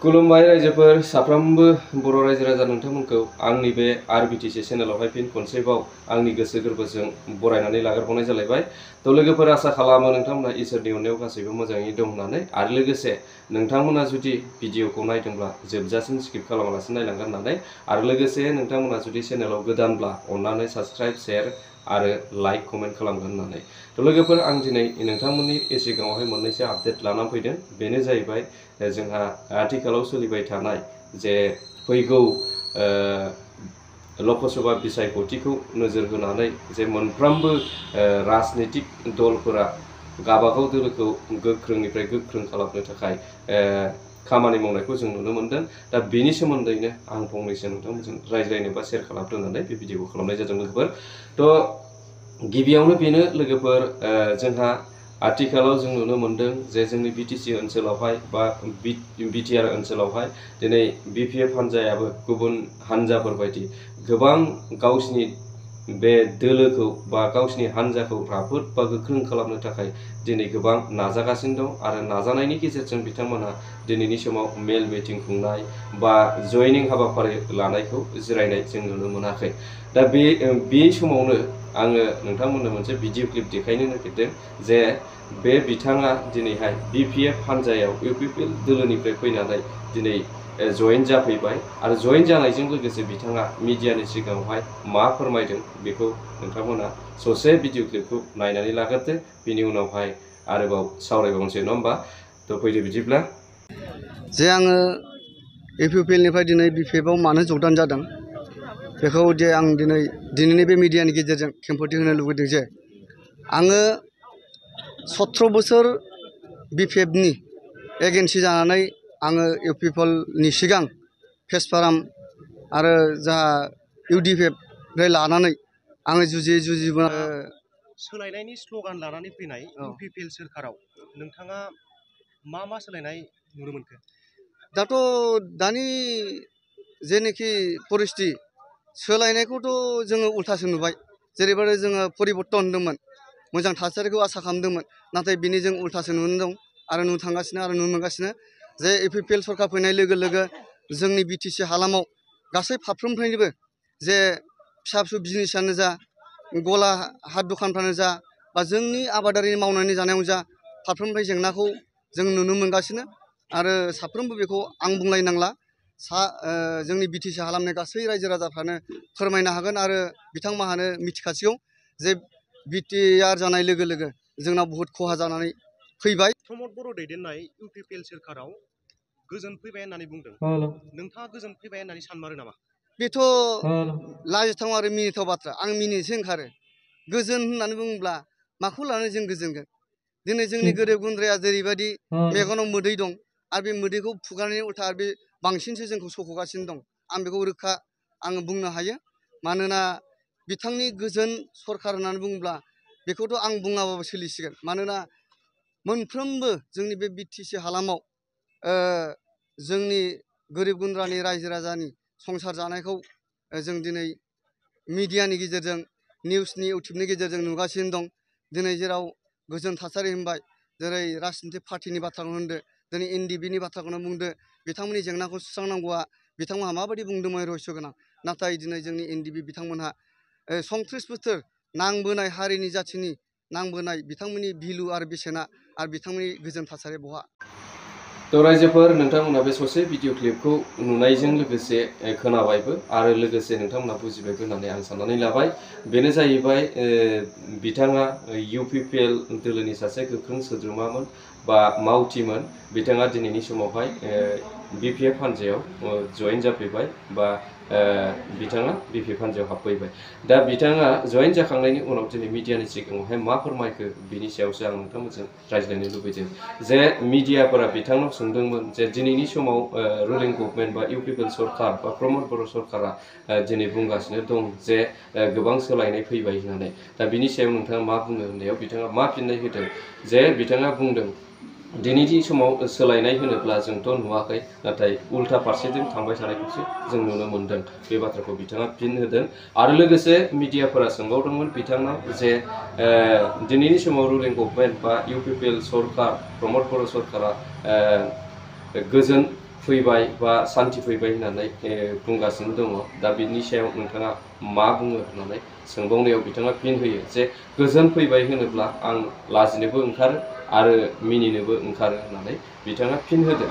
खुलुमबाय रायजोफोर साफ्रोमबो बर' रायजो राजा नोंथांमोनखौ आंनि बे आरबिटिसि चेनेलावहाय फिन खनसेबाव आंनि गोसो गोरबोजों बरायनानै लाग्रोबावनाय जालायबाय। तो लोगोफोर आसा खालामो नोंथांमोना इसोरनि अननायाव गासैबो मोजाङै दं होननानै आरो लोगोसे नोंथांमोना जुदि भिडिअखौ नायदोंब्ला जोबजासिम स्किप खालामालासिनो नायलांगोन होननानै आरो लोगोसे नोंथांमोना जुदि चेनेलाव गोदानब्ला अननानै साबस्क्राइब शेयार आरो लाइक कमेन्ट खालामगोन होननानै। तो लोगोफोर आं दिनै नोंथांमोननि सिगाङावहाय मोननैसो आपडेट लानानै फैदों। बेनो जाहैबाय जोंहा आथिखालाव सोलिबाय थानाय जे फैगौ लकसभा बिसायख'थिखौ नोजोर होनानै जे मोनफ्रोमबो राजनितिक दलफोरा गाबागाव दोलोखौ गोख्रोंनिफ्राय गोख्रों खालामनो थाखाय खामानि मावनायखौ जों नुनो मोनदों। दा बेनि सोमोन्दैनो आं फंनैसो नोंथांमोनजों रायज्लायनो बा शेयार खालामनो होननानै बे भिडिअखौ खालामनाय जादों लोगोफोर। तो गिबियावनो बेनो लोगोफोर जोंहा आथिखालाव जों नुनो मोनदों जे जोंनि बिटिसि ओनसोलावहाय बा बिटिआर ओनसोलावहाय दिनै बिपिएफ हान्जायाबो गुबुन हान्जाफोरबायदि गोबां गावसिनि बे दोलोखौ बा गावसिनि हान्जाखौ राफोद बा गोख्रों खालामनो थाखाय दिनै गोबां नाजागासिनो दं आरो नाजानायनि गेजेरजों बिथांमोनहा दिनैनि समाव मेल मिटिं खुंनाय बा जयनिं हाबाफारि लानायखौ जिरायनाय जों नुनो मोनाखै। दा बे समावनो आङो नोंथांमोननो मोनसे भिडिअ क्लिप देखायनो नागिरदों जे बे बिथाङा दिनैहाय बिपिएफ हान्जायाव इउपिपिएल दोलोनिफ्राय फैनानै दिनै जयेन जाफैबाय आरो जयेन जानायजों लोगोसे बिथाङा मिडियानि सिगाङावहाय मा फोरमायदों बेखौ नोंथांमोना ससे भिडिअ क्लिपखौ नायनानै लाग्रोदो। बिनि उनावहाय आरोबाव सावरायबावनोसै नङा होमबा? तो फैदो बिदिब्ला। जे आङो इउपिपिएलनिफ्राय दिनै बिपिएफआव मानो जगदान जादों बेखौ जे आं दिनैनि बे मिडियानि गेजेरजों खेंफोरथि होनो लुबैदों जे आङो 17 बोसोर बिपिएफनि एजेन्सि जानानै आङो इउपिपिएलनि सिगां फेसफाराम आरो जा इउडिएफनिफ्राय लानानै आङो जुजिबोना सोलायनायनि स्ल'गान लानानै फैनाय इउपिपिएल सोरखाराव नोंथाङा मा सोलायनाय नुनो मोनखो? दाथ' दानि जेनोखि परिस्थिति सोलायनायखौथ' जोङो उल्थासो नुबाय। जेरैबायदि जोङो परिबर्तन होनदोंमोन, मोजां थासारिखौ आसा खालामदोंमोन, नाथाय बिनि जों उल्थासो नुनो दं आरो नुनो थांगासिनो आरो नुनो मोनगासिनो जे इउपिपिएल सरकार फैनाय लोगो लोगो जोंनि बिटिसि हालामाव गासै फारफ्रोमनिफ्रायबो जे फिसा फिसौ बिजनेसानो जा गला हाट दखानफ्रानो जा बा जोंनि आबादारि मावनानै जानायाव जा फारफ्रोमनिफ्राय जेंनाखौ जों नुनो मोनगासिनो आरो साफ्रोमबो बेखौ आं बुंलायनांला जोंनि बिटिसि हालामनि गासै रायजो राजाफ्रानो फोरमायनो हागोन आरो बिथांमोनहानो मिथिखासिगौ जे बिटिआर जानाय लोगो लोगो जोंनाव बहुद खहा जानानै फैबाय। प्रमद बर' दैदेननाय इउपिपिएल सोरखाराव गोजोन फैबाय होननानै बुंदों। नोंथाङा गोजोन फैबाय होननानै सानमारो नामा? बेथ' लाजिथाव आरो मिनिथाव बाथ्रा। आं मिनिनोसो ओंखारो। गोजोन होननानै बुङोब्ला माखौ लानानै जों गोजोनगोन? दिनै जोंनि गोरिब गुन्द्राया जेरैबायदि मेगनाव मोदै दं आरो बे मोदैखौ फुगारनायनि उल्था आरो बे बांसिनसो जोंखौ सख'गासिनो दं। आं बेखौ रोखा आङो बुंनो हायो। मानोना बिथांनि गोजोन सरखार होननानै बुङोब्ला बेखौथ' आं बुङाबाबो सोलिसिगोन। मानोना मोनफ्रोमबो जोंनि बे बिटिसि हालामाव जोंनि गोरिब गुन्द्रानि रायजो राजानि संसार जानायखौ जों दिनै मिडियानि गेजेरजों निउसनि इउटुबनि गेजेरजों नुगासिनो दं। दिनै जेराव गोजोन थासारि होनबाय, जेरै राजनितिक पार्टिनि बाथ्राखौनो होनदो, दिनै एनडिएफबिनि बाथ्राखौनो बुंदो, बिथांमोननि जेंनाखौ सुस्रांनांगौआ बिथांमोनहा माबायदि बुंदोंमोन रहस्य गोनां। नाथाय दिनै जोंनि एनडिएफबि बिथांमोनहा 37 बोसोर नांबोनाय हारिनि जाथिनि नांबोनाय बिथांमोननि भिलु आरो बेसेना आरो बिथांमोननि गोजोन थासारिया बहा? तो रायजोफोर नोंथांमोना बे ससे भिडिअ क्लिपखौ नुनायजों लोगोसे खोनाबायबो आरो लोगोसे नोंथांमोना बुजिबायबो होननानै आं साननानै लाबाय। बेनो जाहैबाय बिथाङा इउपिपिएल दोलोनि सासे गोख्रों सोद्रोमामोन बा मावथिमोन। बिथाङा दिनैनि समावहाय बिपिएफ हान्जायाव जयेन जाफैबाय बा बिथाङा बिपिएफ हान्जायाव हाबफैबाय। दा बिथाङा जयेन जाखांनायनि उनाव दिनै मिडियानि सिगाङावहाय मा फोरमायखो बिनि सायावसो आं नोंथांमोनजों रायज्लायनो लुबैदों। जे मिडियाफोरा बिथांनाव सोंदोंमोन जे दिनैनि समाव रुलिं गभर्नमेन्ट बा इउपिपिएल सरकार बा प्रमद बर' सरकारा दिनै बुंगासिनो दं जे गोबां सोलायनाय फैबाय होननानै। दा बिनि सायाव नोंथाङा मा बुङो होननायाव बिथाङा मा फिननाय होदों जे बिथाङा बुंदों दिनैनि समाव सोलायनाय होनोब्ला जोंथ' नुवाखै, नाथाय उल्था फारसेजों थांबाय थानायखौसो जों नुनो मोनदों। बे बाथ्राखौ बिथाङा फिन होदों आरो लोगोसे मिडियाफोरा सोंबावदोंमोन बिथांनाव जे दिनैनि समाव रुलिं गभर्नमेन्ट बा इउपिपिएल सरकार प्रमद बर' सरकारा गोजोन फैबाय बा सान्थि फैबाय होननानै बुंगासिनो दङ। दा बिनि सायाव नोंथाङा मा बुङो होननानै सोंबावनायाव बिथाङा फिन होयो जे गोजोन फैबाय होनोब्ला आं लाजिनोबो ओंखारो आरो मिनिनोबो ओंखारो होननानै बिथाङा फिन होदों।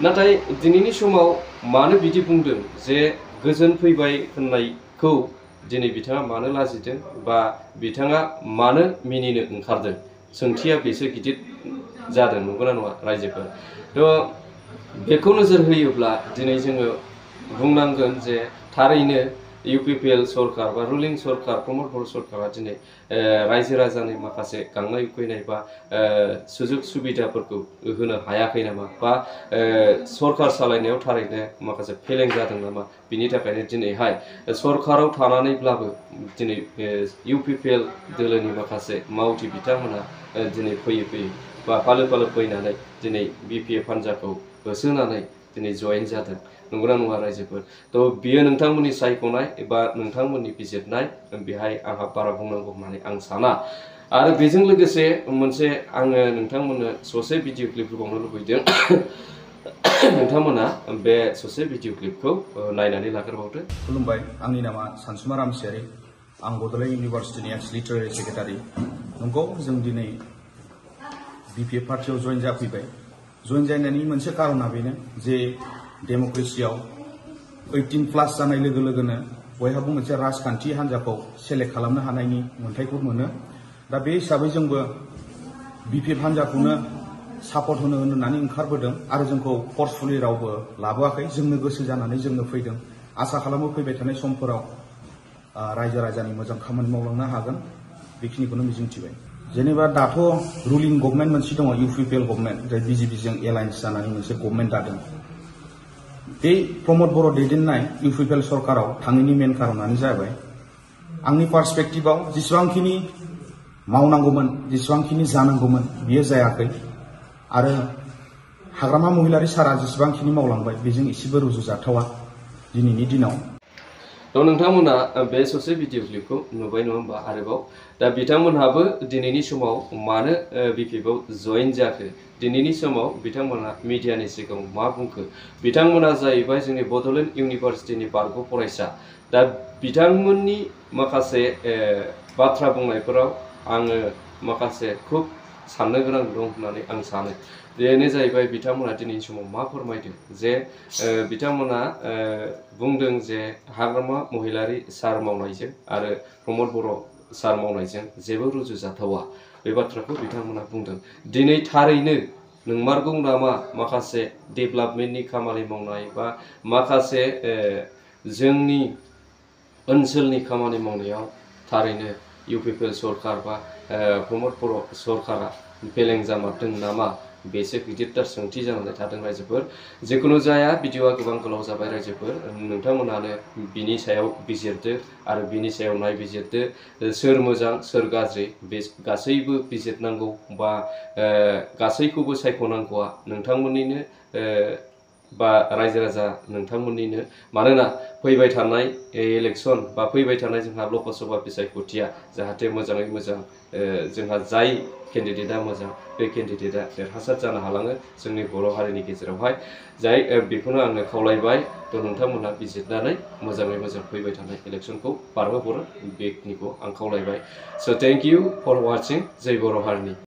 नाथाय दिनैनि समाव मानो बिदि बुंदों जे गोजोन फैबाय होननायखौ दिनै बिथाङा मानो लाजिदों बा बिथाङा मानो मिनिनो ओंखारदों? सोंथिया बेसो गिदिर जादों, नंगौना नङा रायजोफोर? थ' बेखौ नोजोर होयोब्ला दिनै जोङो बुंनांगोन जे थारैनो UPPL सरकार बा रुलिं सरकार प्रमद बर' सरकारा दिनै रायजो राजानि माखासे गांनाय उखैनाय बा सुजुग सुबिदाफोरखौ होनो हायाखै नामा बा सरकार सालायनायाव थारैनो माखासे फेलें जादों नामा? बिनि थाखायनो दिनैहाय सरकाराव थानानैब्लाबो दिनै UPPL दोलोनि माखासे मावथि बिथांमोना दिनै फैयै बा फालो फैनानै दिनै BPF हान्जाखौ होसोनानै दिनै जयेन जादों, नंगौना नङा रायजोफोर? थ' बियो नोंथांमोननि सायख'नाय एबा नोंथांमोननि बिजिरनाय, बेहाय आंहा बारा बुंनांगौ होननानै आं साना। आरो बेजों लोगोसे मोनसे आङो नोंथांमोननो ससे भिडिअ क्लिप होबावनो लुबैदों। नोंथांमोना बे ससे भिडिअ क्लिपखौ नायनानै लाग्रोबावदो। खुलुमबाय, आंनि नामा सानसुमा रामसियारि। आं बड'लेण्ड इउनिभार्सिटिनि एक्स लिटारेरि सेक्रेटारि। नंगौ, जों दिनै BPF पार्टियाव जयेन जाफैबाय। जयेन जानायनि मोनसे कारना बेनो जे डेम'क्रेसियाव 18+ जानाय लोगो लोगोनो बयहाबो मोनसे राजखान्थि हान्जाखौ सेलेक्ट खालामनो हानायनि मोन्थायखौ मोनो। दा बे हिसाबै जोंबो BPF हान्जाखौनो सापर्ट होननानै ओंखारबोदों आरो जोंखौ फर्सफुलि रावबो लाबोआखै। जोंनो गोसो जानानै जोंनो फैदों। आसा खालामो फैबाय थानाय समफोराव रायजो राजानि मोजां खामानि मावलांनो हागोन, बेखिनिखौनो मिजिंथिबाय। जेनेबा दाथ' रुलिं गभर्नमेन्ट मोनसे दङ, UPPL गभर्नमेन्ट, जाय BJPजों एलायन्स जानानै मोनसे गभर्नमेन्ट दादों। बे प्रमद बर' दैदेननाय UPPL सरकाराव थाङैनि मेन कारनानो जाबाय आंनि पार्सपेक्टिभआव जेसेबांखिनि मावनांगौमोन, जेसेबांखिनि जानांगौमोन, बियो जायाखै। आरो हाग्रामा महिलारि सारा जेसेबांखिनि मावलांबाय बेजों एसेबो रुजुजाथावा दिनैनि दिनाव। थ' नोंथांमोना बे ससे भिडिअ क्लिपखौ नुबाय नङा होमबा? आरोबाव दा बिथांमोनहाबो दिनैनि समाव मानो BPFआव जयेन जाखो, दिनैनि समाव बिथांमोना मिडियानि सिगाङाव मा बुंखो? बिथांमोना जाहैबाय जोंनि बड'लेण्ड इउनिभार्सिटिनि बारग' फरायसा। दा बिथांमोननि माखासे बाथ्रा बुंनायफोराव आङो माखासे खुब साननो गोनां दं होननानै आं सानो। बेनो जाहैबाय बिथांमोना दिनैनि समाव मा फोरमायदों जे बिथांमोना बुंदों जे हाग्रामा महिलारि सार मावनायजों आरो प्रमद बर' सार मावनायजों जेबो रुजुजाथावा, बे बाथ्राखौ बिथांमोना बुंदों। दिनै थारैनो नंमारगौ नामा माखासे डेभेलपमेन्टनि खामानि मावनाय बा माखासे जोंनि ओनसोलनि खामानि मावनायाव थारैनो UPPL सरकार बा प्रमद बर' सरकारा फेलें जामारदों नामा? बेसो गिदिरथार सोंथि जानानै थादों रायजोफोर। जिखुनु जाया, भिडिअआ गोबां गोलाव जाबाय रायजोफोर। नोंथांमोनानो बिनि सायाव बिजिरदो आरो बिनि सायाव नायबिजिरदो। सोर मोजां सोर गाज्रि बे गासैबो बिजिरनांगौ बा गासैखौबो सायख'नांगौआ नोंथांमोननिनो बा रायजो राजा नोंथांमोननिनो। मानोना फैबाय थानाय इलेक्सन बा फैबाय थानाय जोंहा लकसभा बिसायख'थिया जाहाथे मोजाङै मोजां जोंहा जाय केन्डिडेटआ मोजां बे केन्डिडेटआ देरहासार जानो हालाङो जोंनि बर' हारिनि गेजेरावहाय। बेखौनो आङो खावलायबाय। थ' नोंथांमोनहा बिजिरनानै मोजाङै मोजां फैबाय थानाय इलेक्सनखौ बारहोहरो, बेखिनिखौ आं खावलायबाय। स' थेंक इउ फर वाचिं। जय बर' हारिनि।